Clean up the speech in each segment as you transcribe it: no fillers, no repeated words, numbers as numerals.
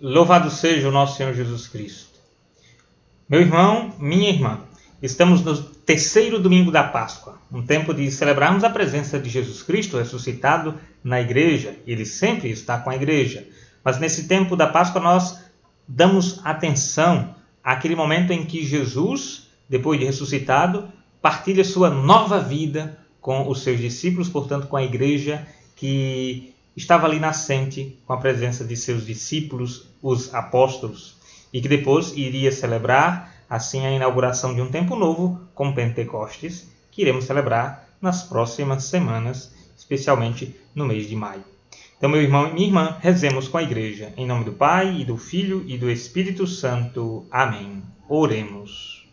Louvado seja o nosso Senhor Jesus Cristo. Meu irmão, minha irmã, estamos no terceiro domingo da Páscoa, um tempo de celebrarmos a presença de Jesus Cristo ressuscitado na igreja. Ele sempre está com a igreja, mas nesse tempo da Páscoa nós damos atenção àquele momento em que Jesus, depois de ressuscitado, partilha sua nova vida com os seus discípulos, portanto com a igreja que estava ali nascente, com a presença de seus discípulos, os apóstolos, e que depois iria celebrar, assim, a inauguração de um tempo novo com Pentecostes, que iremos celebrar nas próximas semanas, especialmente no mês de maio. Então, meu irmão e minha irmã, rezemos com a igreja, em nome do Pai, e do Filho, e do Espírito Santo. Amém. Oremos.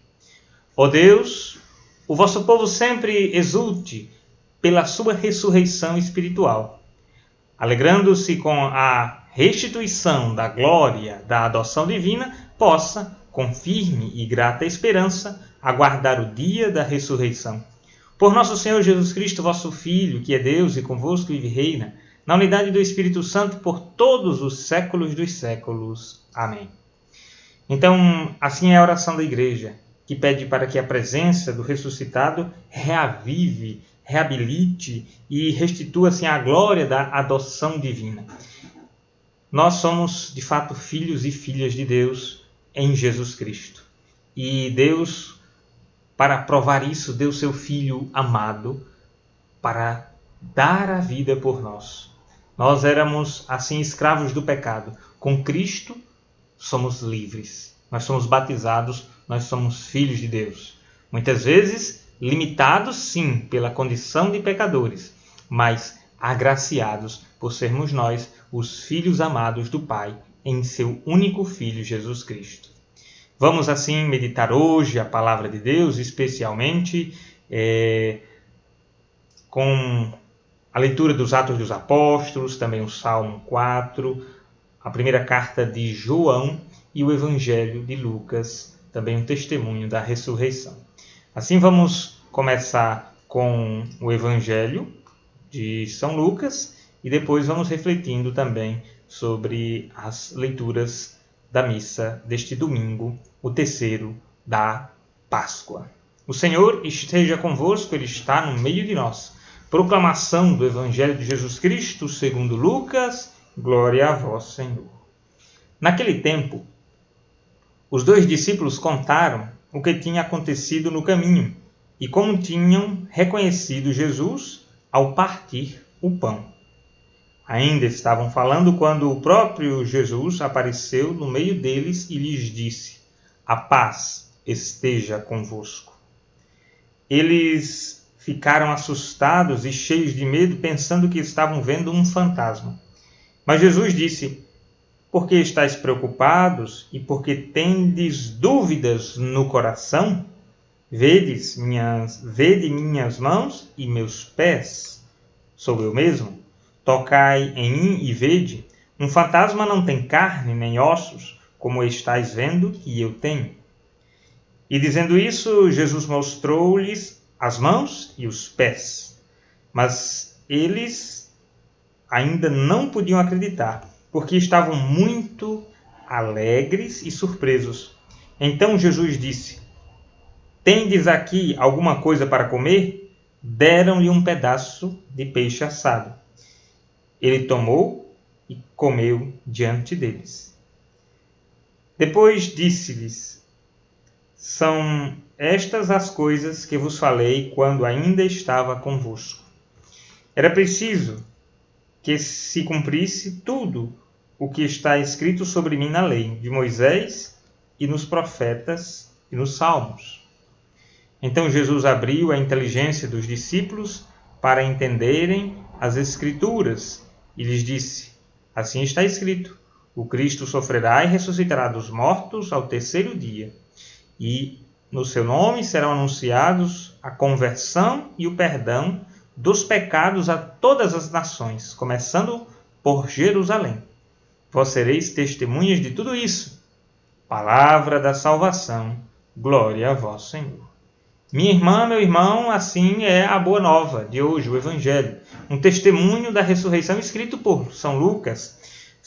Ó Deus, o vosso povo sempre exulte pela sua ressurreição espiritual, alegrando-se com a restituição da glória da adoção divina, possa, com firme e grata esperança, aguardar o dia da ressurreição. Por nosso Senhor Jesus Cristo, vosso Filho, que é Deus e convosco vive e reina, na unidade do Espírito Santo, por todos os séculos dos séculos. Amém. Então, assim é a oração da Igreja, que pede para que a presença do ressuscitado reavive, reabilite e restitua assim a glória da adoção divina. Nós somos, de fato, filhos e filhas de Deus em Jesus Cristo. E Deus, para provar isso, deu seu Filho amado para dar a vida por nós. Nós éramos, assim, escravos do pecado. Com Cristo, somos livres. Nós somos batizados, nós somos filhos de Deus. Muitas vezes, limitados, sim, pela condição de pecadores, mas agraciados por sermos nós os filhos amados do Pai em seu único Filho, Jesus Cristo. Vamos, assim, meditar hoje a Palavra de Deus, especialmente com a leitura dos Atos dos Apóstolos, também o Salmo 4, a primeira carta de João e o Evangelho de Lucas, também um testemunho da ressurreição. Assim, vamos começar com o Evangelho de São Lucas e depois vamos refletindo também sobre as leituras da missa deste domingo, o terceiro da Páscoa. O Senhor esteja convosco, Ele está no meio de nós. Proclamação do Evangelho de Jesus Cristo segundo Lucas. Glória a vós, Senhor. Naquele tempo, os 2 discípulos contaram o que tinha acontecido no caminho e como tinham reconhecido Jesus ao partir o pão. Ainda estavam falando quando o próprio Jesus apareceu no meio deles e lhes disse: "A paz esteja convosco." Eles ficaram assustados e cheios de medo, pensando que estavam vendo um fantasma. Mas Jesus disse: "Por que estáis preocupados e por que tendes dúvidas no coração? Vede minhas mãos e meus pés. Sou eu mesmo? Tocai em mim e vede. Um fantasma não tem carne nem ossos, como estáis vendo que eu tenho." E dizendo isso, Jesus mostrou-lhes as mãos e os pés. Mas eles ainda não podiam acreditar, porque estavam muito alegres e surpresos. Então Jesus disse: "Tendes aqui alguma coisa para comer?" Deram-lhe um pedaço de peixe assado. Ele tomou e comeu diante deles. Depois disse-lhes: "São estas as coisas que vos falei quando ainda estava convosco. Era preciso que se cumprisse tudo o que está escrito sobre mim na lei de Moisés e nos profetas e nos salmos." Então Jesus abriu a inteligência dos discípulos para entenderem as Escrituras e lhes disse: "Assim está escrito: o Cristo sofrerá e ressuscitará dos mortos ao terceiro dia, e no seu nome serão anunciados a conversão e o perdão dos pecados a todas as nações, começando por Jerusalém. Vós sereis testemunhas de tudo isso." Palavra da salvação. Glória a vós, Senhor. Minha irmã, meu irmão, assim é a boa nova de hoje, o Evangelho. Um testemunho da ressurreição escrito por São Lucas.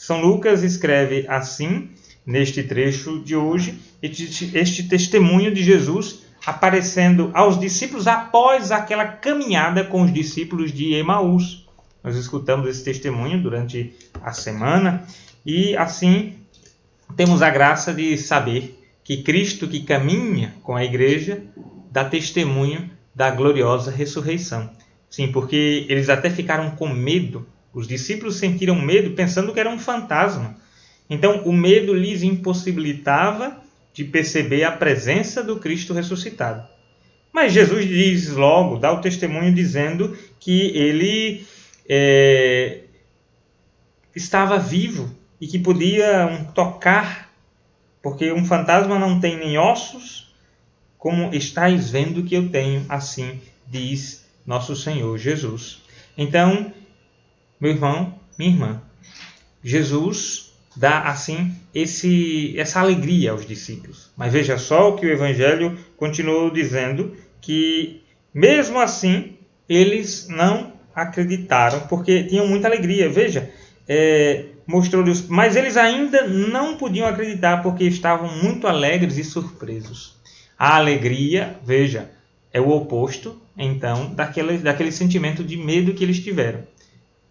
São Lucas escreve assim, neste trecho de hoje, este testemunho de Jesus aparecendo aos discípulos após aquela caminhada com os discípulos de Emaús. Nós escutamos esse testemunho durante a semana e assim temos a graça de saber que Cristo, que caminha com a igreja, dá testemunho da gloriosa ressurreição. Sim, porque eles até ficaram com medo. Os discípulos sentiram medo pensando que era um fantasma. Então, o medo lhes impossibilitava de perceber a presença do Cristo ressuscitado. Mas Jesus diz logo, dá o testemunho dizendo que ele estava vivo e que podia tocar, porque um fantasma não tem nem ossos, como estáis vendo que eu tenho, assim diz nosso Senhor Jesus. Então, meu irmão, minha irmã, Jesus dá assim essa alegria aos discípulos. Mas veja só o que o Evangelho continuou dizendo, que mesmo assim eles não acreditaram, porque tinham muita alegria. Veja, mostrou-lhes, mas eles ainda não podiam acreditar, porque estavam muito alegres e surpresos. A alegria, veja, é o oposto, então, daquele sentimento de medo que eles tiveram.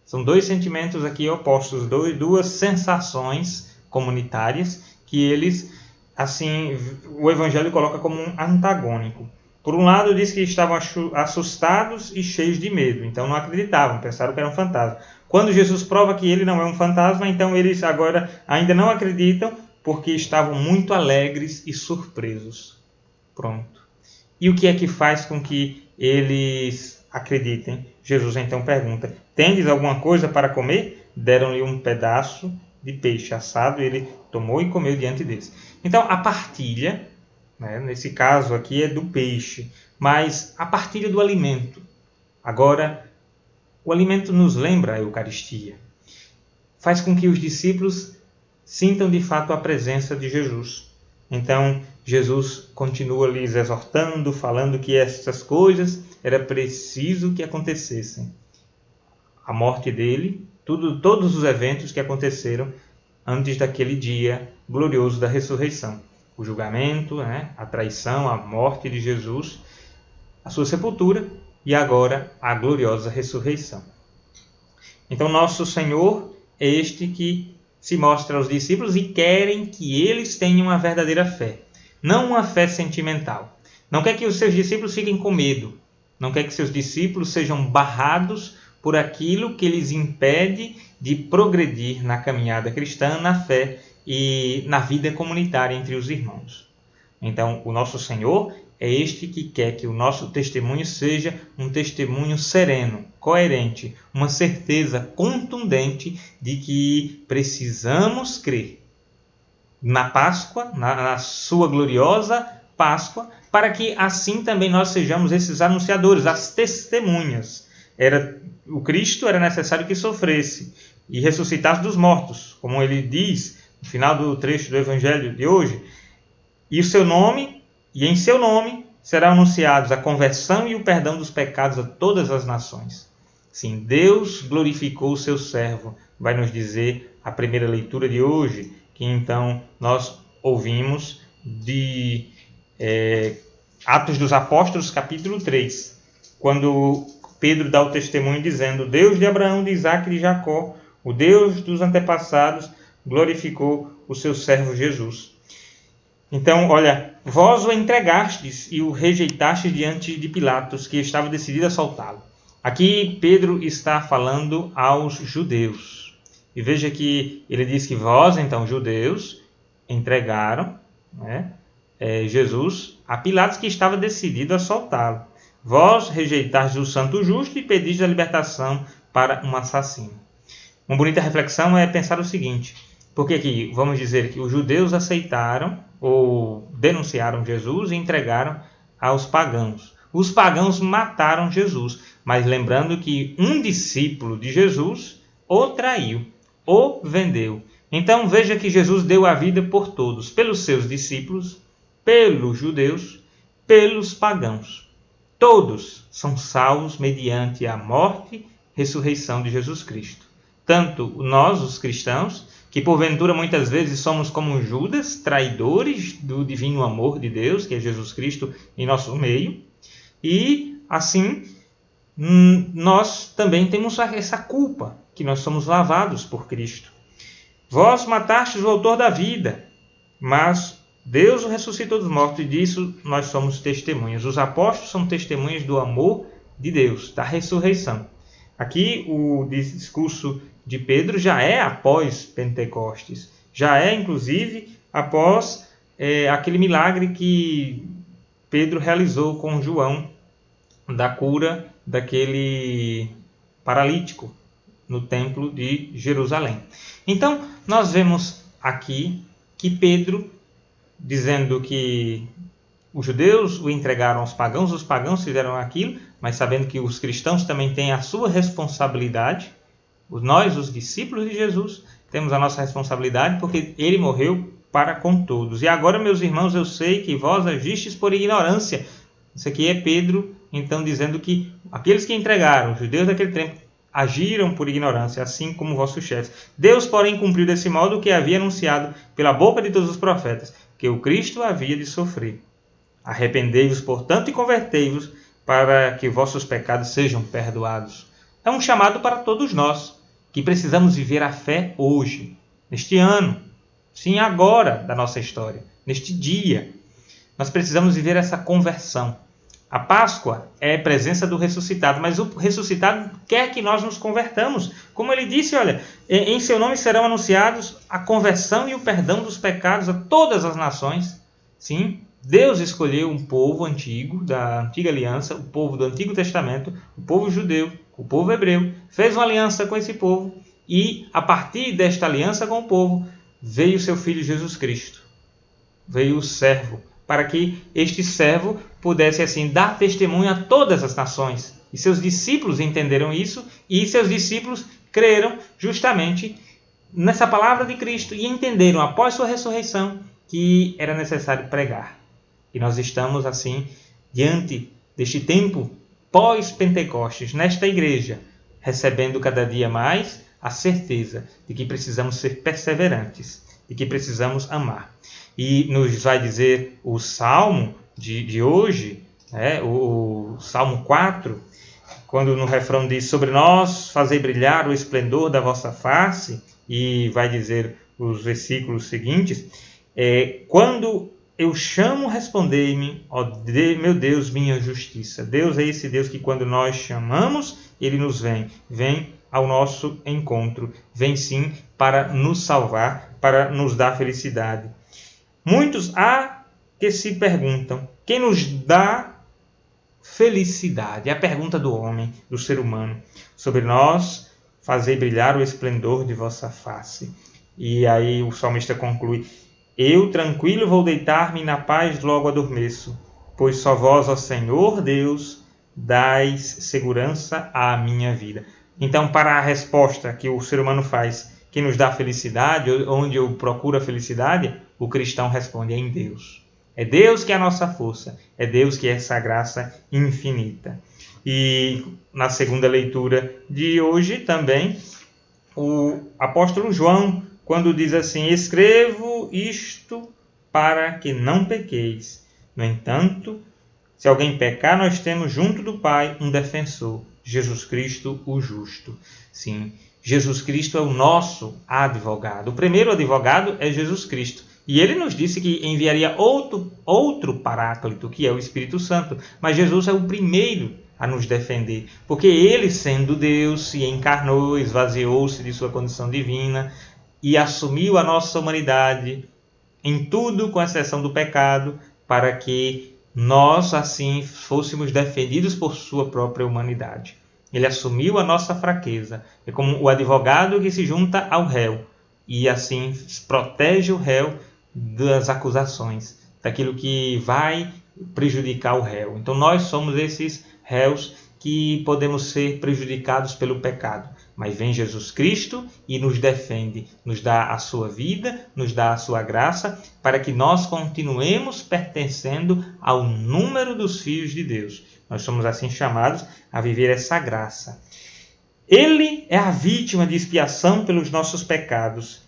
São dois sentimentos aqui opostos, duas sensações comunitárias que eles, assim, o Evangelho coloca como um antagônico. Por um lado, diz que estavam assustados e cheios de medo, então não acreditavam, pensaram que era um fantasma. Quando Jesus prova que ele não é um fantasma, então eles agora ainda não acreditam, porque estavam muito alegres e surpresos. Pronto. E o que é que faz com que eles acreditem? Jesus então pergunta: tendes alguma coisa para comer? Deram-lhe um pedaço de peixe assado, e ele tomou e comeu diante deles. Então a partilha, nesse caso aqui é do peixe, mas a partilha do alimento. Agora, o alimento nos lembra a Eucaristia. Faz com que os discípulos sintam de fato a presença de Jesus. Então, Jesus continua lhes exortando, falando que essas coisas era preciso que acontecessem. A morte dele, todos os eventos que aconteceram antes daquele dia glorioso da ressurreição. O julgamento, a traição, a morte de Jesus, a sua sepultura e agora a gloriosa ressurreição. Então, nosso Senhor é este que se mostra aos discípulos e querem que eles tenham uma verdadeira fé. Não uma fé sentimental. Não quer que os seus discípulos fiquem com medo. Não quer que seus discípulos sejam barrados por aquilo que lhes impede de progredir na caminhada cristã, na fé e na vida comunitária entre os irmãos. Então, o nosso Senhor é este que quer que o nosso testemunho seja um testemunho sereno, coerente, uma certeza contundente de que precisamos crer na Páscoa, na sua gloriosa Páscoa, para que assim também nós sejamos esses anunciadores, as testemunhas. O Cristo era necessário que sofresse e ressuscitasse dos mortos, como ele diz no final do trecho do Evangelho de hoje. E em seu nome serão anunciados a conversão e o perdão dos pecados a todas as nações. Sim, Deus glorificou o seu servo, vai nos dizer a primeira leitura de hoje, que então nós ouvimos de Atos dos Apóstolos, capítulo 3, quando Pedro dá o testemunho dizendo: Deus de Abraão, de Isaque e de Jacó, o Deus dos antepassados, glorificou o seu servo Jesus. Então, olha, vós o entregastes e o rejeitastes diante de Pilatos, que estava decidido a soltá-lo. Aqui Pedro está falando aos judeus. E veja que ele diz que vós, então, judeus, entregaram Jesus a Pilatos, que estava decidido a soltá-lo. Vós rejeitastes o santo justo e pedistes a libertação para um assassino. Uma bonita reflexão é pensar o seguinte: porque aqui vamos dizer que os judeus aceitaram ou denunciaram Jesus e entregaram aos pagãos. Os pagãos mataram Jesus, mas lembrando que um discípulo de Jesus o traiu, o vendeu. Então veja que Jesus deu a vida por todos, pelos seus discípulos, pelos judeus, pelos pagãos. Todos são salvos mediante a morte e ressurreição de Jesus Cristo. Tanto nós, os cristãos, que porventura muitas vezes somos como Judas, traidores do divino amor de Deus, que é Jesus Cristo em nosso meio, e assim nós também temos essa culpa, que nós somos lavados por Cristo. Vós matastes o autor da vida, mas Deus o ressuscitou dos mortos, e disso nós somos testemunhas. Os apóstolos são testemunhas do amor de Deus, da ressurreição. Aqui o discurso de Pedro já é após Pentecostes, já é inclusive após aquele milagre que Pedro realizou com João, da cura daquele paralítico no templo de Jerusalém. Então, nós vemos aqui que Pedro, dizendo que os judeus o entregaram aos pagãos, os pagãos fizeram aquilo, mas sabendo que os cristãos também têm a sua responsabilidade. Nós, os discípulos de Jesus, temos a nossa responsabilidade, porque ele morreu para com todos. E agora, meus irmãos, eu sei que vós agistes por ignorância. Isso aqui é Pedro, então, dizendo que aqueles que entregaram, os judeus daquele tempo, agiram por ignorância, assim como vossos chefes. Deus, porém, cumpriu desse modo o que havia anunciado pela boca de todos os profetas, que o Cristo havia de sofrer. Arrependei-vos, portanto, e convertei-vos, para que vossos pecados sejam perdoados. É um chamado para todos nós, que precisamos viver a fé hoje, neste ano, sim, agora da nossa história, neste dia. Nós precisamos viver essa conversão. A Páscoa é a presença do ressuscitado, mas o ressuscitado quer que nós nos convertamos. Como ele disse, olha, em seu nome serão anunciados a conversão e o perdão dos pecados a todas as nações. Sim, Deus escolheu um povo antigo, da antiga aliança, o povo do Antigo Testamento, o povo judeu, o povo hebreu, fez uma aliança com esse povo e, a partir desta aliança com o povo, veio o seu Filho Jesus Cristo. Veio o servo, para que este servo pudesse assim dar testemunho a todas as nações. E seus discípulos entenderam isso, e seus discípulos creram justamente nessa palavra de Cristo e entenderam, após sua ressurreição, que era necessário pregar. E nós estamos assim, diante deste tempo pós-Pentecostes, nesta igreja, recebendo cada dia mais a certeza de que precisamos ser perseverantes, de que precisamos amar. E nos vai dizer o Salmo de hoje, o Salmo 4, quando no refrão diz: sobre nós fazei brilhar o esplendor da vossa face, e vai dizer os versículos seguintes, quando eu chamo, respondei-me, ó meu Deus, minha justiça. Deus é esse Deus que quando nós chamamos, ele nos vem ao nosso encontro, vem sim para nos salvar, para nos dar felicidade. Muitos há que se perguntam: quem nos dá felicidade? É a pergunta do homem, do ser humano. Sobre nós, fazei brilhar o esplendor de vossa face. E aí o salmista conclui: eu, tranquilo, vou deitar-me e na paz logo adormeço, pois só vós, ó Senhor Deus, dais segurança à minha vida. Então, para a resposta que o ser humano faz, que nos dá felicidade, onde eu procuro a felicidade, o cristão responde: é em Deus. É Deus que é a nossa força, é Deus que é essa graça infinita. E na segunda leitura de hoje também, o apóstolo João, quando diz assim: escrevo isto para que não pequeis. No entanto, se alguém pecar, nós temos junto do Pai um defensor, Jesus Cristo, o justo. Sim, Jesus Cristo é o nosso advogado. O primeiro advogado é Jesus Cristo. E ele nos disse que enviaria outro paráclito, que é o Espírito Santo. Mas Jesus é o primeiro a nos defender, porque ele, sendo Deus, se encarnou, esvaziou-se de sua condição divina e assumiu a nossa humanidade em tudo, com exceção do pecado, para que nós, assim, fôssemos defendidos por sua própria humanidade. Ele assumiu a nossa fraqueza. É como o advogado que se junta ao réu e, assim, protege o réu das acusações, daquilo que vai prejudicar o réu. Então, nós somos esses réus que podemos ser prejudicados pelo pecado. Mas vem Jesus Cristo e nos defende, nos dá a sua vida, nos dá a sua graça, para que nós continuemos pertencendo ao número dos filhos de Deus. Nós somos assim chamados a viver essa graça. Ele é a vítima de expiação pelos nossos pecados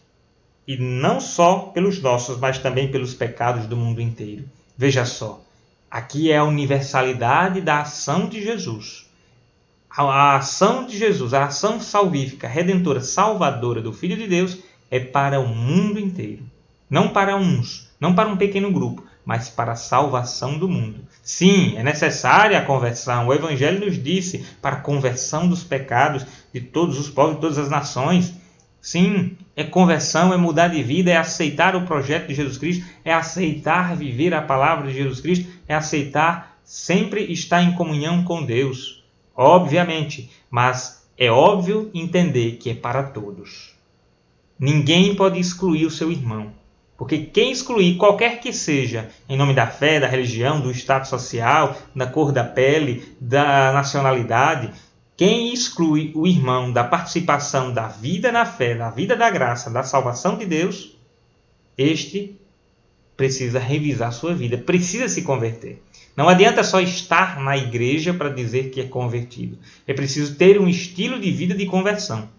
e não só pelos nossos, mas também pelos pecados do mundo inteiro. Veja só, aqui é a universalidade da ação de Jesus. A ação de Jesus, a ação salvífica, redentora, salvadora do Filho de Deus é para o mundo inteiro. Não para uns, não para um pequeno grupo, mas para a salvação do mundo. Sim, é necessária a conversão. O Evangelho nos disse para a conversão dos pecados de todos os povos, de todas as nações. Sim, é conversão, é mudar de vida, é aceitar o projeto de Jesus Cristo, é aceitar viver a palavra de Jesus Cristo, é aceitar sempre estar em comunhão com Deus. Obviamente, mas é óbvio entender que é para todos. Ninguém pode excluir o seu irmão, porque quem excluir, qualquer que seja, em nome da fé, da religião, do status social, da cor da pele, da nacionalidade, quem exclui o irmão da participação da vida na fé, da vida da graça, da salvação de Deus, este precisa revisar sua vida, precisa se converter. Não adianta só estar na igreja para dizer que é convertido. É preciso ter um estilo de vida de conversão.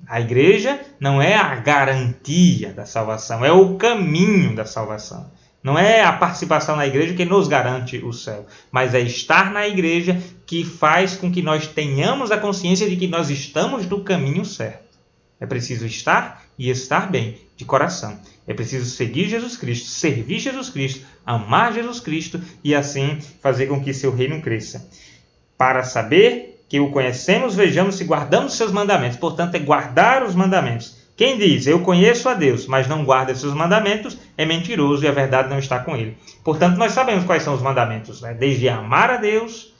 A igreja não é a garantia da salvação, é o caminho da salvação. Não é a participação na igreja que nos garante o céu, mas é estar na igreja que faz com que nós tenhamos a consciência de que nós estamos no caminho certo. É preciso estar e estar bem, de coração. É preciso seguir Jesus Cristo, servir Jesus Cristo, amar Jesus Cristo e assim fazer com que seu reino cresça. Para saber que o conhecemos, vejamos se guardamos seus mandamentos. Portanto, é guardar os mandamentos. Quem diz, eu conheço a Deus, mas não guarda seus mandamentos, é mentiroso e a verdade não está com ele. Portanto, nós sabemos quais são os mandamentos, né? Desde amar a Deus,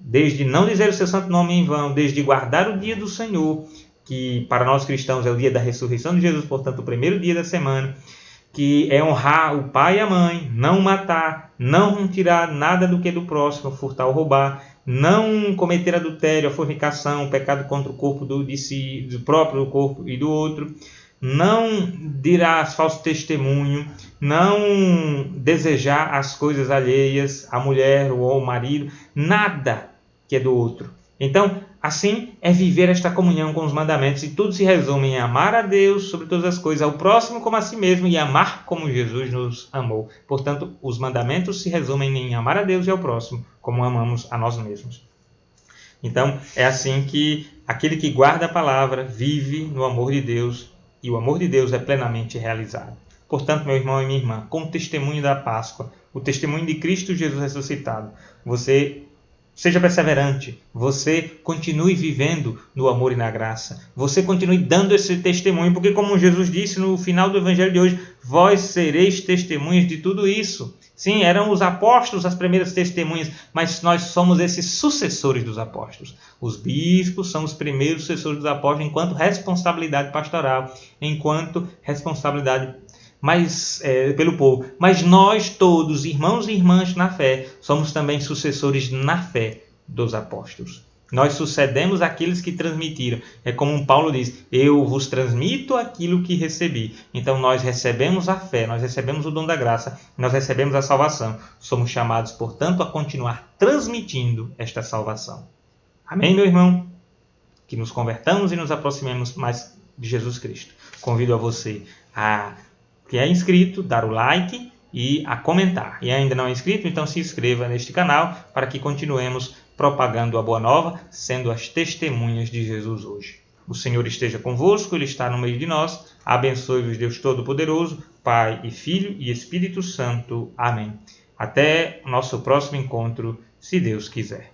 desde não dizer o seu santo nome em vão, desde guardar o dia do Senhor, que para nós cristãos é o dia da ressurreição de Jesus, portanto, o primeiro dia da semana, que é honrar o pai e a mãe, não matar, não tirar nada do que é do próximo, furtar ou roubar, não cometer adultério, a fornicação, o pecado contra o corpo de si, do próprio corpo e do outro, não dirá falso testemunho, não desejar as coisas alheias, a mulher ou o marido, nada que é do outro. Então, assim é viver esta comunhão com os mandamentos e tudo se resume em amar a Deus sobre todas as coisas, ao próximo como a si mesmo e amar como Jesus nos amou. Portanto, os mandamentos se resumem em amar a Deus e ao próximo como amamos a nós mesmos. Então, é assim que aquele que guarda a palavra vive no amor de Deus e o amor de Deus é plenamente realizado. Portanto, meu irmão e minha irmã, com o testemunho da Páscoa, o testemunho de Cristo Jesus ressuscitado, você seja perseverante, você continue vivendo no amor e na graça. Você continue dando esse testemunho, porque como Jesus disse no final do Evangelho de hoje, vós sereis testemunhas de tudo isso. Sim, eram os apóstolos as primeiras testemunhas, mas nós somos esses sucessores dos apóstolos. Os bispos são os primeiros sucessores dos apóstolos enquanto responsabilidade pastoral, enquanto responsabilidade pelo povo. Mas nós todos, irmãos e irmãs na fé, somos também sucessores na fé dos apóstolos. Nós sucedemos aqueles que transmitiram. É como Paulo diz, eu vos transmito aquilo que recebi. Então nós recebemos a fé, nós recebemos o dom da graça, nós recebemos a salvação. Somos chamados, portanto, a continuar transmitindo esta salvação. Amém, meu irmão? Que nos convertamos e nos aproximemos mais de Jesus Cristo. Convido a você que é inscrito, dar o like e a comentar. E ainda não é inscrito, então se inscreva neste canal para que continuemos propagando a Boa Nova, sendo as testemunhas de Jesus hoje. O Senhor esteja convosco, Ele está no meio de nós. Abençoe-vos Deus Todo-Poderoso, Pai e Filho e Espírito Santo. Amém. Até o nosso próximo encontro, se Deus quiser.